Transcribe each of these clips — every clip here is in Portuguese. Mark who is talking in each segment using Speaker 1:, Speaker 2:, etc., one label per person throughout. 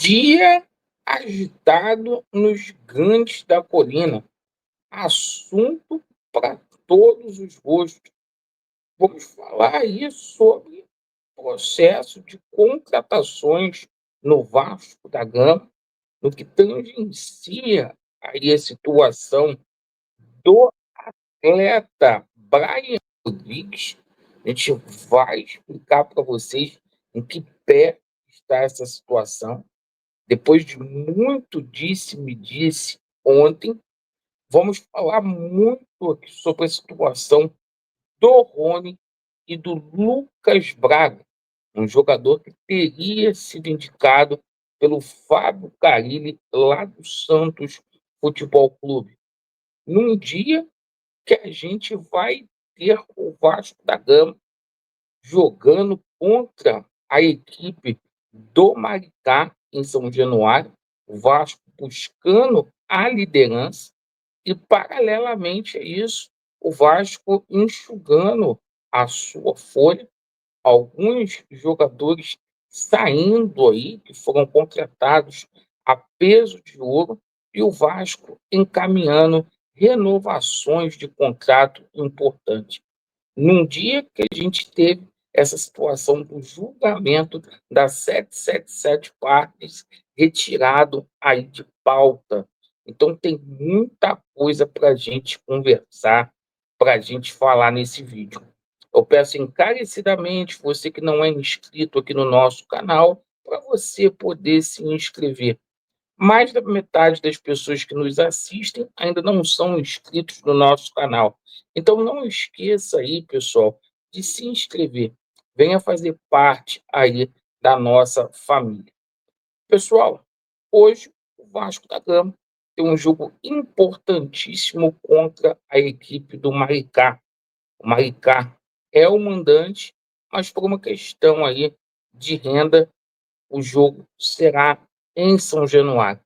Speaker 1: Dia agitado nos gigantes da colina. Assunto para todos os gostos. Vamos falar aí sobre processo de contratações no Vasco da Gama, no que tangencia aí a situação do atleta Brian Rodrigues. A gente vai explicar para vocês em que pé está essa situação. Depois de muito disse-me-disse ontem, vamos falar muito aqui sobre a situação do Rony e do Lucas Braga, um jogador que teria sido indicado pelo Fábio Carille, lá do Santos Futebol Clube. Num dia que a gente vai ter o Vasco da Gama jogando contra a equipe do Maricá, em São Januário, o Vasco buscando a liderança e, paralelamente a isso, o Vasco enxugando a sua folha, alguns jogadores saindo aí, que foram contratados a peso de ouro, e o Vasco encaminhando renovações de contrato importantes num dia que a gente teve essa situação do julgamento da 777 Partes retirado aí de pauta. Então tem muita coisa para a gente conversar, para a gente falar nesse vídeo. Eu peço encarecidamente, você que não é inscrito aqui no nosso canal, para você poder se inscrever. Mais da metade das pessoas que nos assistem ainda não são inscritos no nosso canal. Então não esqueça aí, pessoal, de se inscrever. Venha fazer parte aí da nossa família. Pessoal, hoje o Vasco da Gama tem um jogo importantíssimo contra a equipe do Maricá. O Maricá é o mandante, mas por uma questão aí de renda, o jogo será em São Januário.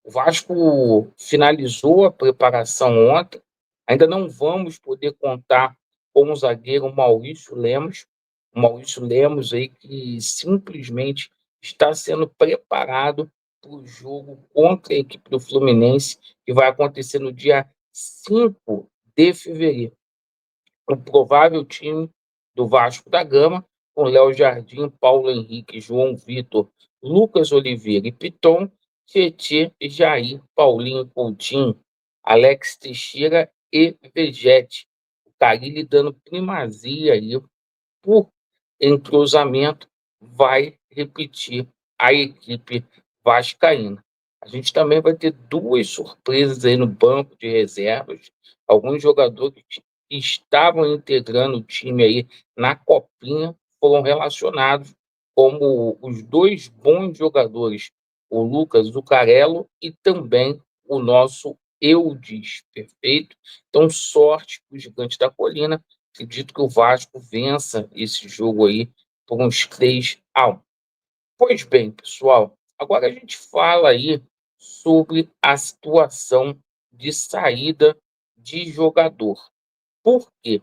Speaker 1: O Vasco finalizou a preparação ontem. Ainda não vamos poder contar com o zagueiro Maurício Lemos. O Maurício Lemos aí que simplesmente está sendo preparado para o jogo contra a equipe do Fluminense, que vai acontecer no dia 5 de fevereiro. O provável time do Vasco da Gama, com Léo Jardim, Paulo Henrique, João Vitor, Lucas Oliveira e Piton, Tietê, Jair, Paulinho Coutinho, Alex Teixeira e Vegete. O Carille dando primazia aí por entrosamento, vai repetir a equipe vascaína. A gente também vai ter duas surpresas aí no banco de reservas. Alguns jogadores que estavam integrando o time aí na Copinha foram relacionados como os dois bons jogadores, o Lucas Zucarello e também o nosso Eudes, perfeito? Então, sorte para o Gigante da Colina. Acredito que o Vasco vença esse jogo aí por uns 3-1. Pois bem, pessoal, agora a gente fala aí sobre a situação de saída de jogador. Por quê?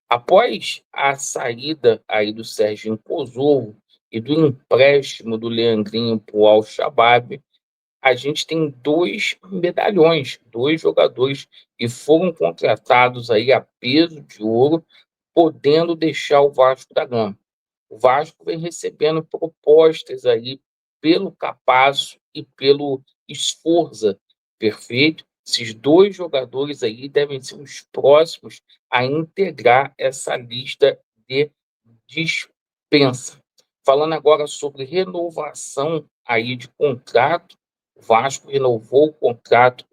Speaker 1: Após a saída aí do Serginho Kosovo e do empréstimo do Leandrinho para o Al-Shabaab, a gente tem dois medalhões, dois jogadores que foram contratados aí a peso de ouro, podendo deixar o Vasco da Gama. O Vasco vem recebendo propostas aí pelo Capasso e pelo Sforza, perfeito? Esses dois jogadores aí devem ser os próximos a integrar essa lista de dispensa. Falando agora sobre renovação aí de contrato, o Vasco renovou o contrato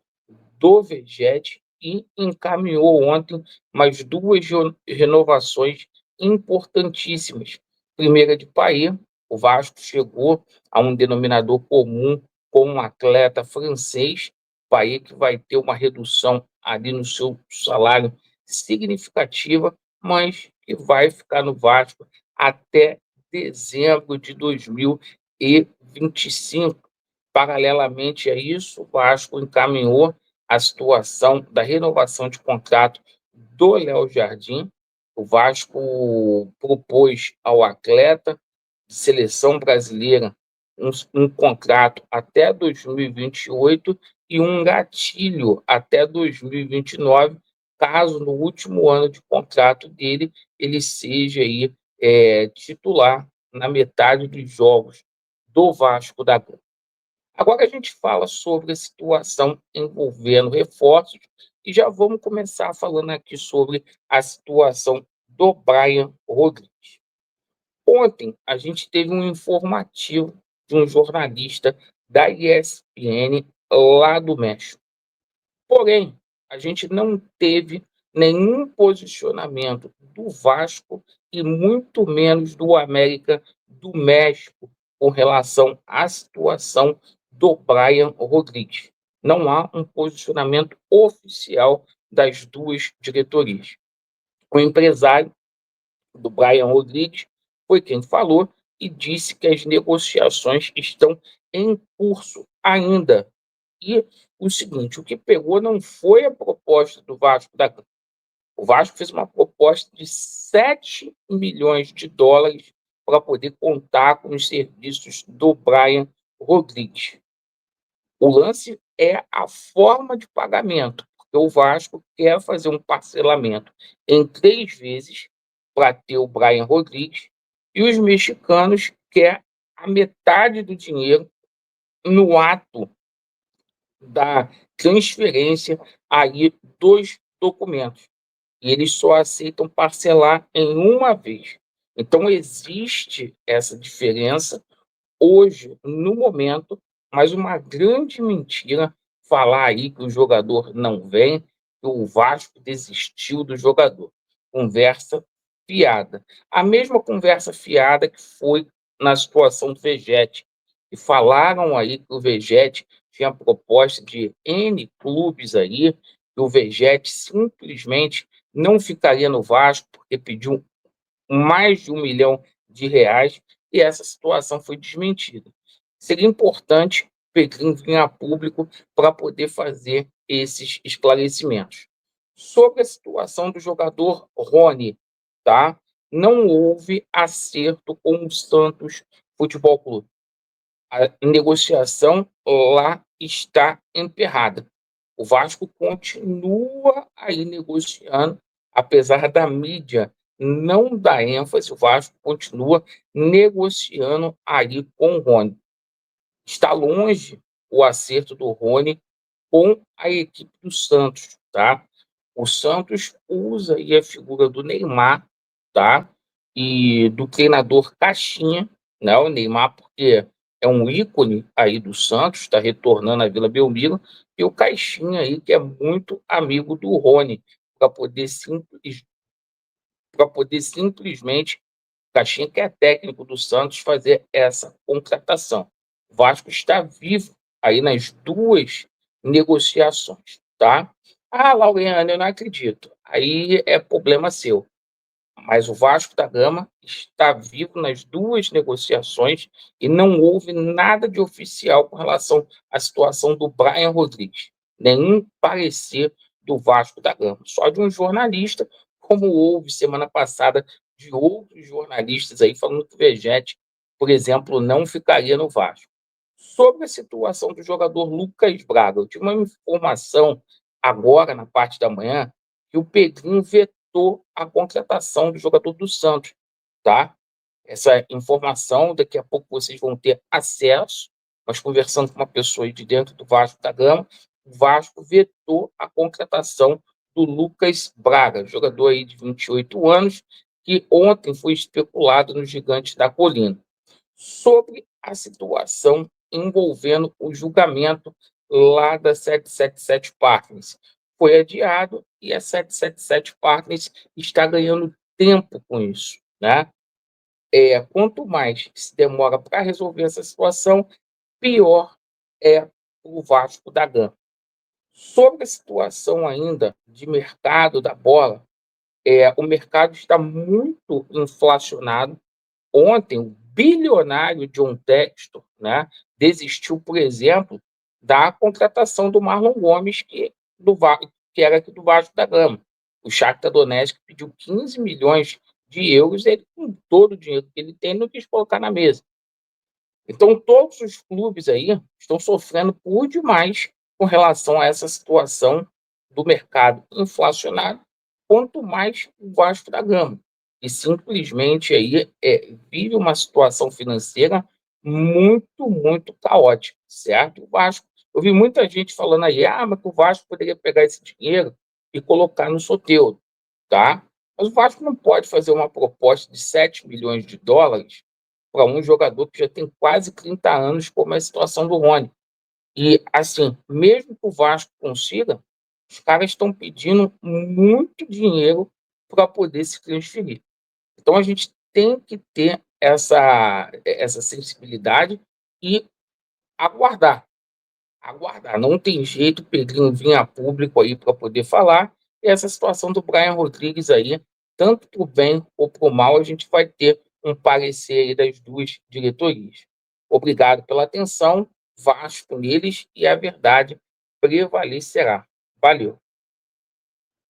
Speaker 1: do Vegete e encaminhou ontem mais duas renovações importantíssimas. Primeira de Paê, o Vasco chegou a um denominador comum com um atleta francês, Paê, que vai ter uma redução ali no seu salário significativa, mas que vai ficar no Vasco até dezembro de 2025. Paralelamente a isso, o Vasco encaminhou a situação da renovação de contrato do Léo Jardim. O Vasco propôs ao atleta de seleção brasileira um contrato até 2028 e um gatilho até 2029, caso no último ano de contrato dele ele seja aí, titular na metade dos jogos do Vasco da Gama. Agora a gente fala sobre a situação envolvendo reforços e já vamos começar falando aqui sobre a situação do Brian Rodrigues. Ontem a gente teve um informativo de um jornalista da ESPN lá do México. Porém, a gente não teve nenhum posicionamento do Vasco e muito menos do América do México com relação à situação do Brian Rodrigues. Não há um posicionamento oficial das duas diretorias. O empresário do Brian Rodrigues foi quem falou e disse que as negociações estão em curso ainda. E o seguinte, o que pegou não foi a proposta do Vasco da Gama. O Vasco fez uma proposta de 7 milhões de dólares para poder contar com os serviços do Brian Rodrigues. O lance é a forma de pagamento, porque o Vasco quer fazer um parcelamento em 3 vezes para ter o Brian Rodrigues e os mexicanos querem a metade do dinheiro no ato da transferência aí dos documentos. E eles só aceitam parcelar em uma vez. Então, existe essa diferença hoje, no momento, mas uma grande mentira falar aí que o jogador não vem, que o Vasco desistiu do jogador. Conversa fiada. A mesma conversa fiada que foi na situação do Vegete. E falaram aí que o Vegete tinha proposta de N clubes aí, que o Vegete simplesmente não ficaria no Vasco porque pediu mais de R$ 1 milhão, e essa situação foi desmentida. Seria importante Pedrinho vir a público para poder fazer esses esclarecimentos. Sobre a situação do jogador Rony, tá? Não houve acerto com o Santos Futebol Clube. A negociação lá está emperrada. O Vasco continua aí negociando, apesar da mídia não dar ênfase, o Vasco continua negociando aí com o Rony. Está longe o acerto do Rony com a equipe do Santos, tá? O Santos usa aí a figura do Neymar, tá? E do treinador Caixinha, né? O Neymar, porque é um ícone aí do Santos, está retornando à Vila Belmiro, e o Caixinha aí, que é muito amigo do Rony, para poder, simplesmente Caixinha, que é técnico do Santos, fazer essa contratação. O Vasco está vivo aí nas duas negociações, tá? Ah, Laureano, eu não acredito. Aí é problema seu. Mas o Vasco da Gama está vivo nas duas negociações e não houve nada de oficial com relação à situação do Brian Rodrigues. Nenhum parecer do Vasco da Gama. Só de um jornalista, como houve semana passada de outros jornalistas aí falando que o Vegete, por exemplo, não ficaria no Vasco. Sobre a situação do jogador Lucas Braga, eu tive uma informação agora, na parte da manhã, que o Pedrinho vetou a contratação do jogador do Santos, tá? Essa informação, daqui a pouco vocês vão ter acesso, mas conversando com uma pessoa aí de dentro do Vasco da Gama, o Vasco vetou a contratação do Lucas Braga, jogador aí de 28 anos, que ontem foi especulado no Gigante da Colina. Sobre a situação envolvendo o julgamento lá da 777 Partners. Foi adiado e a 777 Partners está ganhando tempo com isso, né? Quanto mais se demora para resolver essa situação, pior é o Vasco da Gama. Sobre a situação ainda de mercado da bola, o mercado está muito inflacionado. Ontem, o bilionário John Textor, né, desistiu, por exemplo, da contratação do Marlon Gomes, que era aqui do Vasco da Gama. O Shakhtar Donetsk pediu 15 milhões de euros, ele, com todo o dinheiro que ele tem, não quis colocar na mesa. Então, todos os clubes aí estão sofrendo por demais com relação a essa situação do mercado inflacionário, quanto mais o Vasco da Gama, e simplesmente aí vive uma situação financeira muito, muito caótica, certo? O Vasco, eu vi muita gente falando aí, mas que o Vasco poderia pegar esse dinheiro e colocar no Soteldo, tá? Mas o Vasco não pode fazer uma proposta de 7 milhões de dólares para um jogador que já tem quase 30 anos, como é a situação do Rony. E, assim, mesmo que o Vasco consiga, os caras estão pedindo muito dinheiro para poder se transferir. Então, a gente tem que ter essa sensibilidade e aguardar. Aguardar. Não tem jeito, o Pedrinho vir a público aí para poder falar. E essa situação do Brian Rodrigues aí, tanto para o bem ou para o mal, a gente vai ter um parecer aí das duas diretorias. Obrigado pela atenção, Vasco neles e a verdade prevalecerá. Valeu.